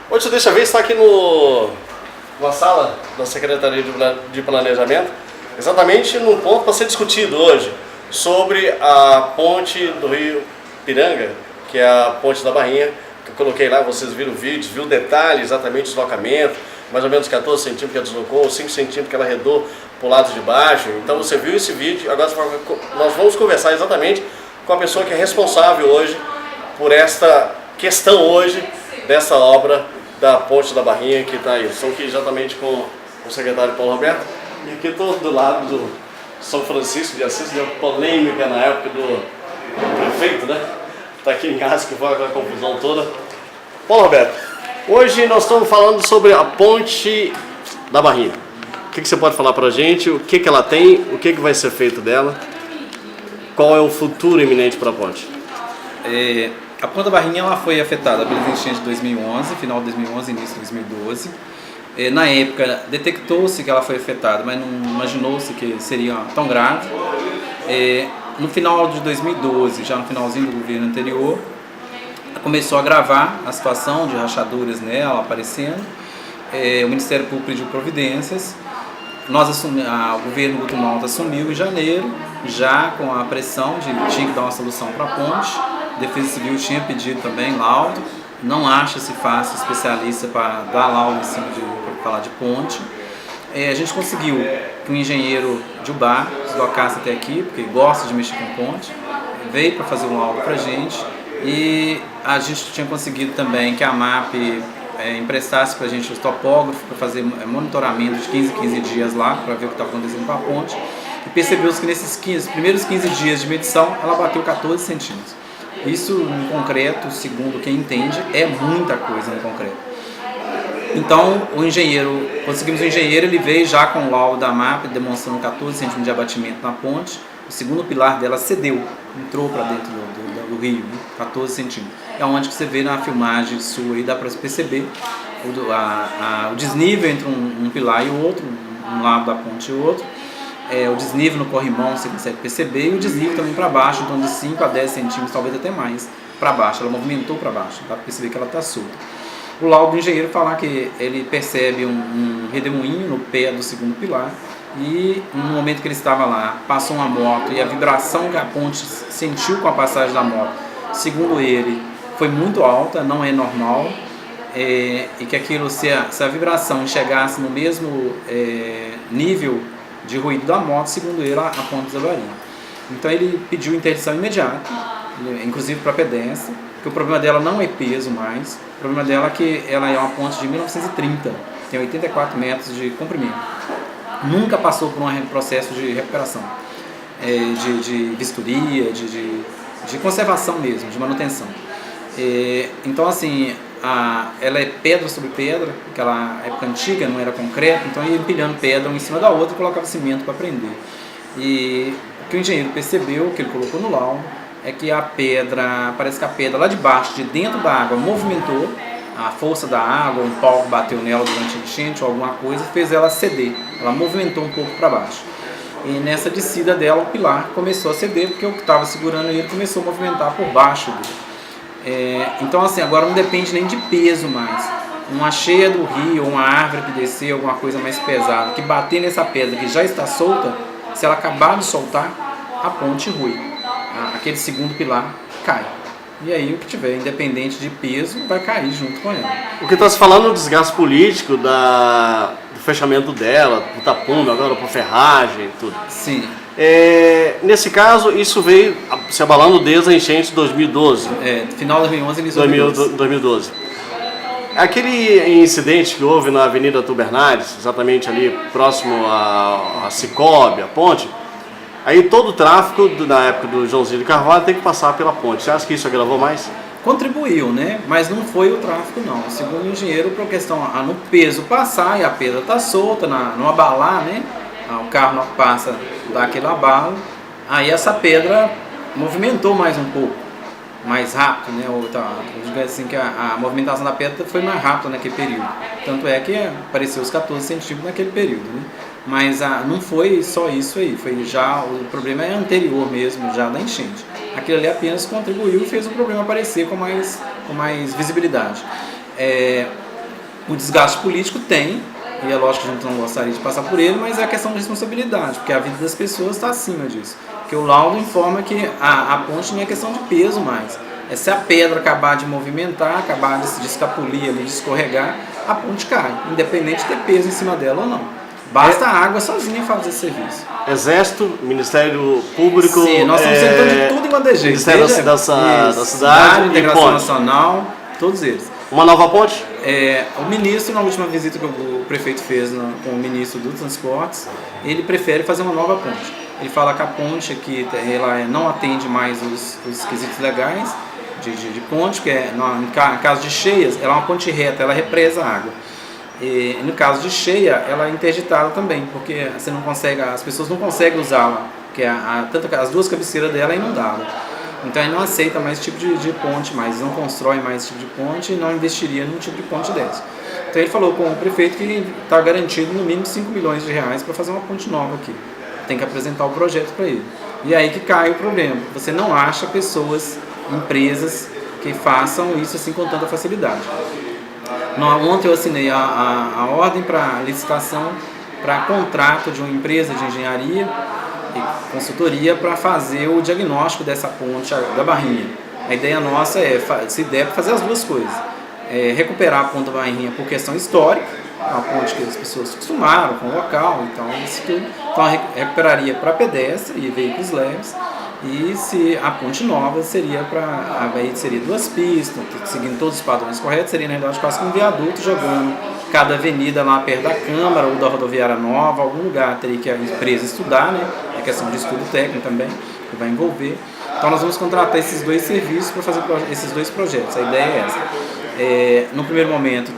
Hoje, dessa vez, está aqui numa sala da Secretaria de Planejamento, exatamente num ponto para ser discutido hoje, sobre a ponte do Rio Piranga, que é a ponte da Barrinha, que eu coloquei lá, vocês viram vídeos, viu detalhes, exatamente o deslocamento, mais ou menos 14 centímetros que ela deslocou, 5 centímetros que ela arredou para o lado de baixo. Então você viu esse vídeo, agora nós vamos conversar exatamente com a pessoa que é responsável hoje por esta questão hoje, dessa obra da ponte da Barrinha que está aí. Estou aqui exatamente com o secretário Paulo Roberto, e aqui estou do lado do São Francisco de Assis, deu polêmica na época do prefeito, né? Está aqui em casa, que foi aquela confusão toda. Paulo Roberto, hoje nós estamos falando sobre a ponte da Barrinha. O que você pode falar para a gente? O que ela tem? O que vai ser feito dela? Qual é o futuro iminente para a ponte? A ponte da Barrinha ela foi afetada pelas enchentes de 2011, final de 2011 início de 2012. Na época detectou-se que ela foi afetada, mas não imaginou-se que seria tão grave. No final de 2012, já no finalzinho do governo anterior, começou a agravar a situação de rachaduras nela aparecendo. O Ministério Público pediu providências. O governo Guto Malta assumiu em janeiro, já com a pressão de que tinha que dar uma solução para a ponte. A Defesa Civil tinha pedido também laudo. Não acha-se fácil especialista para dar laudo em cima para falar de ponte. A gente conseguiu que um engenheiro de Ubá deslocasse até aqui, porque gosta de mexer com ponte, veio para fazer um laudo para a gente, e a gente tinha conseguido também que a MAP emprestasse para a gente os topógrafos para fazer monitoramento de 15 dias lá, para ver o que estava acontecendo com a ponte, e percebeu-se que nesses primeiros 15 dias de medição ela bateu 14 centímetros. Isso, em concreto, segundo quem entende, é muita coisa em concreto. Então, conseguimos o engenheiro, ele veio já com o laudo da MAP, demonstrando 14 centímetros de abatimento na ponte. O segundo pilar dela cedeu, entrou para dentro do rio, 14 centímetros. É onde que você vê na filmagem sua aí, dá para perceber o desnível entre um pilar e o outro, um lado da ponte e o outro. O desnível no corrimão você consegue perceber, e o desnível também para baixo, então de 5 a 10 centímetros, talvez até mais, para baixo. Ela movimentou para baixo, dá para perceber que ela está solta. O laudo do engenheiro fala que ele percebe um redemoinho no pé do segundo pilar, e no momento que ele estava lá, passou uma moto, e a vibração que a ponte sentiu com a passagem da moto, segundo ele, foi muito alta, não é normal, e que aquilo, se a vibração chegasse no mesmo nível de ruído da moto, segundo ele, a ponte desabaria. Então ele pediu interdição imediata, inclusive para pedestre, que o problema dela não é peso mais, o problema dela é que ela é uma ponte de 1930, tem 84 metros de comprimento. Nunca passou por um processo de recuperação, de vistoria, de conservação mesmo, de manutenção. Então assim, ela é pedra sobre pedra, aquela época antiga não era concreto, então ia empilhando pedra uma em cima da outra e colocava cimento para prender. E o que o engenheiro percebeu, que ele colocou no laudo, é que parece que a pedra lá de baixo, de dentro da água, movimentou, a força da água, um pau bateu nela durante a enchente ou alguma coisa, fez ela ceder, ela movimentou um pouco para baixo. E nessa descida dela, o pilar começou a ceder, porque o que estava segurando ele começou a movimentar por baixo dele. Então assim, agora não depende nem de peso mais. Uma cheia do rio, uma árvore que descer, alguma coisa mais pesada, que bater nessa pedra que já está solta, se ela acabar de soltar, a ponte rui. Aquele segundo pilar cai. E aí o que tiver, independente de peso, vai cair junto com ela. O que está se falando é o desgaste político do fechamento dela, do tapume, agora por ferragem e tudo. Sim. Nesse caso, isso veio se abalando desde a enchente de 2012. Final de 2011 e início de 2012. Aquele incidente que houve na Avenida Arthur Bernardes, exatamente ali próximo a Cicobi, a ponte, aí todo o tráfego na época do Joãozinho de Carvalho tem que passar pela ponte. Você acha que isso agravou mais? Contribuiu, né? Mas não foi o tráfego não. Segundo o engenheiro, por questão no peso passar e a pedra está solta, não abalar, né? O carro não passa daquele abalo, aí essa pedra movimentou mais um pouco, mais rápido, né? Assim que a movimentação da pedra foi mais rápida naquele período. Tanto é que apareceu os 14 centímetros naquele período, né? Mas não foi só isso aí, foi já, o problema é anterior mesmo, já da enchente. Aquilo ali apenas contribuiu e fez o problema aparecer com mais visibilidade. O desgaste político tem, e é lógico que a gente não gostaria de passar por ele, mas é a questão de responsabilidade, porque a vida das pessoas está acima disso. Porque o laudo informa que a ponte não é questão de peso mais. É se a pedra acabar de movimentar, acabar de escapulir ali, de escorregar, a ponte cai, independente de ter peso em cima dela ou não. Basta a água sozinha fazer esse serviço. Exército, Ministério Público... Sim, nós estamos tentando de tudo enquanto é jeito. Ministério da cidade, Integração Nacional, todos eles. Uma nova ponte? O ministro, na última visita que o prefeito fez com o ministro dos Transportes, ele prefere fazer uma nova ponte. Ele fala que a ponte aqui ela não atende mais os quesitos legais de ponte, que em caso de cheias, ela é uma ponte reta, ela represa a água. E no caso de cheia, ela é interditada também, porque você não consegue, as pessoas não conseguem usá-la, porque tanto as duas cabeceiras dela é inundada. Então ele não aceita mais esse tipo de ponte, mais não constrói mais esse tipo de ponte e não investiria num tipo de ponte dessa. Então ele falou com o prefeito que está garantido no mínimo 5 milhões de reais para fazer uma ponte nova aqui. Tem que apresentar o projeto para ele. E aí que cai o problema. Você não acha pessoas, empresas que façam isso assim com tanta facilidade. Ontem eu assinei a ordem para licitação para contrato de uma empresa de engenharia e consultoria para fazer o diagnóstico dessa ponte da Barrinha. A ideia nossa é, se der, fazer as duas coisas. Recuperar a ponte da Barrinha por questão histórica, uma ponte que as pessoas acostumaram com o local, então isso tudo. Então recuperaria para pedestre e veículos leves. E se a ponte nova seria seria 2 pistas, seguindo todos os padrões corretos, seria na realidade quase que um viaduto jogando cada avenida lá perto da Câmara ou da rodoviária nova, algum lugar teria que a empresa estudar, né? É questão de estudo técnico também, que vai envolver. Então nós vamos contratar esses 2 serviços para fazer esses 2 projetos, a ideia é essa. No primeiro momento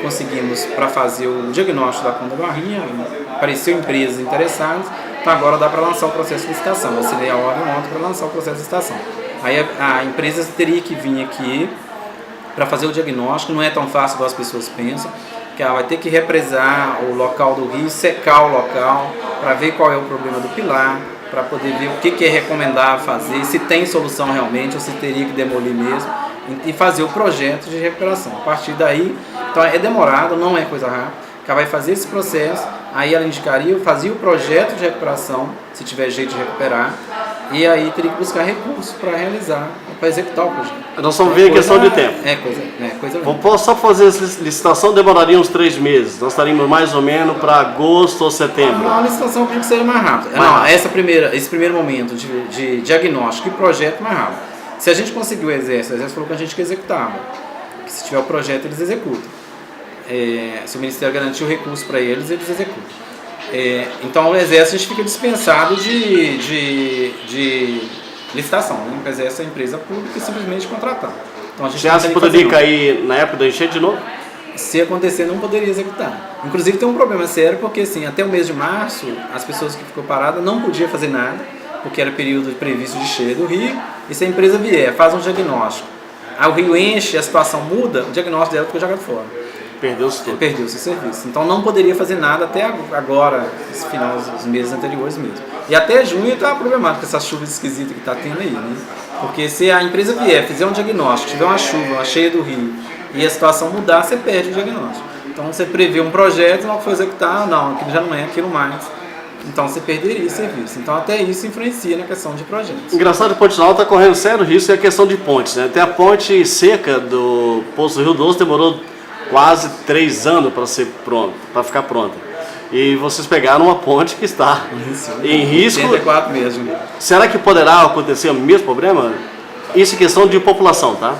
conseguimos para fazer o diagnóstico da ponta da Barrinha, apareceu empresas interessadas. Então agora dá para lançar o processo de licitação. Eu assinei a ordem ontem para lançar o processo de licitação. Aí a empresa teria que vir aqui para fazer o diagnóstico. Não é tão fácil igual as pessoas pensam, que ela vai ter que represar o local do rio, secar o local, para ver qual é o problema do pilar, para poder ver o que é recomendável fazer, se tem solução realmente ou se teria que demolir mesmo, e fazer o projeto de recuperação. A partir daí, então é demorado, não é coisa rápida. Ela vai fazer esse processo, aí ela indicaria, fazia o projeto de recuperação, se tiver jeito de recuperar, e aí teria que buscar recursos para realizar, para executar o projeto. Nós vamos ver a questão de tempo. Coisa só fazer essa licitação demoraria uns 3 meses. Nós estaríamos mais ou menos para agosto ou setembro. Não, a licitação que seria mais rápida. Esse primeiro momento de diagnóstico e projeto mais rápido. Se a gente conseguiu o Exército falou que a gente que executava. Que se tiver o projeto, eles executam. Se o Ministério garantir o recurso para eles executam. Então o Exército a gente fica dispensado de licitação, né? O Exército é empresa pública e simplesmente contratar. Então, você acha que poderia cair na época da enchente de novo? Se acontecer, não poderia executar. Inclusive tem um problema sério, porque assim, até o mês de março, as pessoas que ficou paradas não podiam fazer nada, porque era período previsto de cheia do rio, e se a empresa vier, faz um diagnóstico, aí o rio enche, a situação muda, o diagnóstico dela ficou jogado fora. Perdeu-se tudo. Perdeu-se o serviço. Então não poderia fazer nada até agora, esse final dos meses anteriores mesmo. E até junho está problemático essa chuva esquisita que está tendo aí, né? Porque se a empresa vier, fizer um diagnóstico, tiver uma chuva, uma cheia do rio, e a situação mudar, você perde o diagnóstico. Então você prevê um projeto, não foi executar, não, aquilo já não é aquilo mais. Então você perderia o serviço. Então até isso influencia na questão de projetos. Engraçado que Ponte Nova está correndo sério risco, é a questão de pontes, né? Até a ponte seca do Poço do Rio Doce demorou quase 3 anos para ser pronto, para ficar pronta. E vocês pegaram uma ponte que está em risco. 84 mesmo. Será que poderá acontecer o mesmo problema? Isso é questão de população, tá?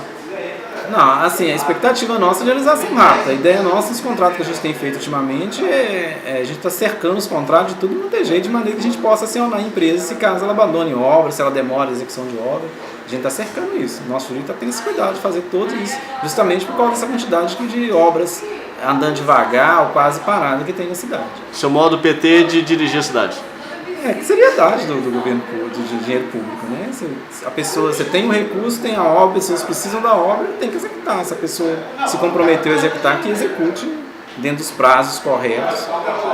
Não, assim, a expectativa nossa é de realização rápida. A ideia nossa, os contratos que a gente tem feito ultimamente, a gente está cercando os contratos de tudo não tem jeito, de maneira que a gente possa acionar a empresa se caso ela abandone obra, se ela demora a execução de obra. A gente está cercando isso. O nosso jurídico está tendo esse cuidado de fazer tudo isso, justamente por causa dessa quantidade de obras andando devagar ou quase parada que tem na cidade. Seu modo PT de dirigir a cidade? Que seriedade do governo, do dinheiro público, né? A pessoa, você tem um recurso, tem a obra, pessoas precisam da obra, tem que executar. Se a pessoa se comprometeu a executar, que execute dentro dos prazos corretos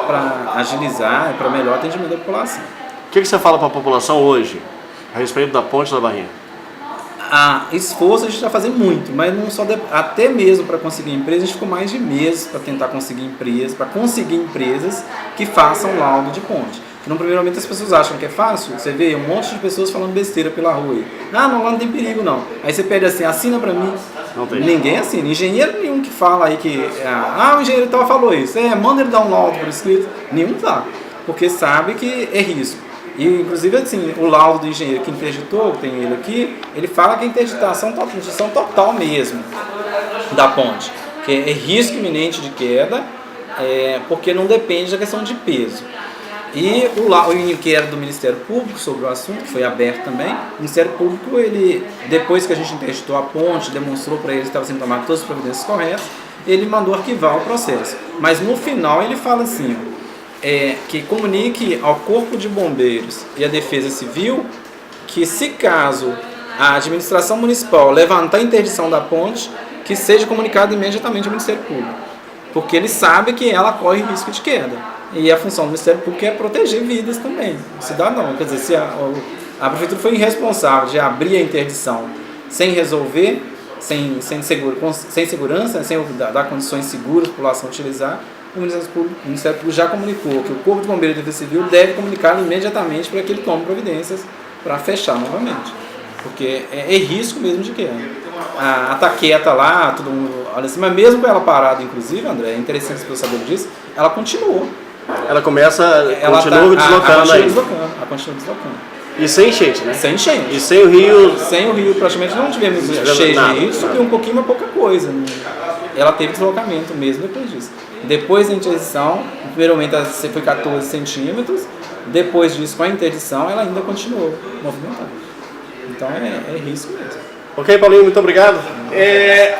para agilizar e para melhor atendimento da população. O que você fala para a população hoje a respeito da Ponte da Barrinha? esforço a gente vai fazer muito, mas não só até mesmo para conseguir empresa, a gente ficou mais de meses para tentar conseguir empresas que façam laudo de ponte. Que, no primeiro momento, as pessoas acham que é fácil. Você vê um monte de pessoas falando besteira pela rua aí. Não, lá não tem perigo não. Aí você pede assim, assina para mim. Ninguém assina. Engenheiro nenhum que fala aí que o engenheiro tal falou isso. Manda ele dar um laudo por escrito. Nenhum dá, porque sabe que é risco. E, inclusive, assim, o laudo do engenheiro que interditou, tem ele aqui, ele fala que é interditação total mesmo da ponte, que é risco iminente de queda, porque não depende da questão de peso. E o inquérito do Ministério Público sobre o assunto, que foi aberto também, o Ministério Público, ele, depois que a gente interditou a ponte, demonstrou para ele que estava sendo tomado todas as providências corretas, ele mandou arquivar o processo. Mas no final ele fala assim, que comunique ao Corpo de Bombeiros e à Defesa Civil que, se caso a administração municipal levantar a interdição da ponte, que seja comunicado imediatamente ao Ministério Público, porque ele sabe que ela corre risco de queda. E a função do Ministério Público é proteger vidas também, o cidadão. Quer dizer, se a Prefeitura foi irresponsável de abrir a interdição sem resolver, sem segurança, sem dar condições seguras para a população utilizar, o Ministério Público já comunicou que o Corpo de Bombeiros e Defesa Civil deve comunicar imediatamente para que ele tome providências para fechar novamente, porque é risco mesmo de queda. A taqueta lá, todo mundo olha assim, mas mesmo com ela parada, inclusive, André, é interessante as pessoas saberem disso, ela continuou. Ela continua deslocando aí. Ela continua deslocando. E sem enchente, né? Sem enchente. E sem o rio? Sem o rio, praticamente não tivemos cheio de rio, subiu um pouquinho, mas pouca coisa. Ela teve deslocamento mesmo depois disso. Depois da interdição, no primeiro momento ela foi 14 centímetros, depois disso, com a interdição, ela ainda continuou movimentando. Então é risco mesmo. Ok, Paulinho, muito obrigado.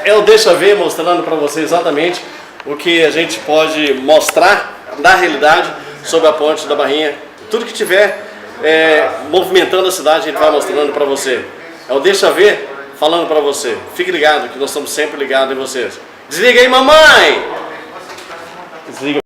Eu deixo a ver mostrando para você exatamente o que a gente pode mostrar da realidade sobre a ponte da Barrinha. Tudo que tiver movimentando a cidade, a gente vai mostrando para você. Eu deixo a ver falando para você. Fique ligado, que nós estamos sempre ligados em vocês. Desliga aí, mamãe! Desliga.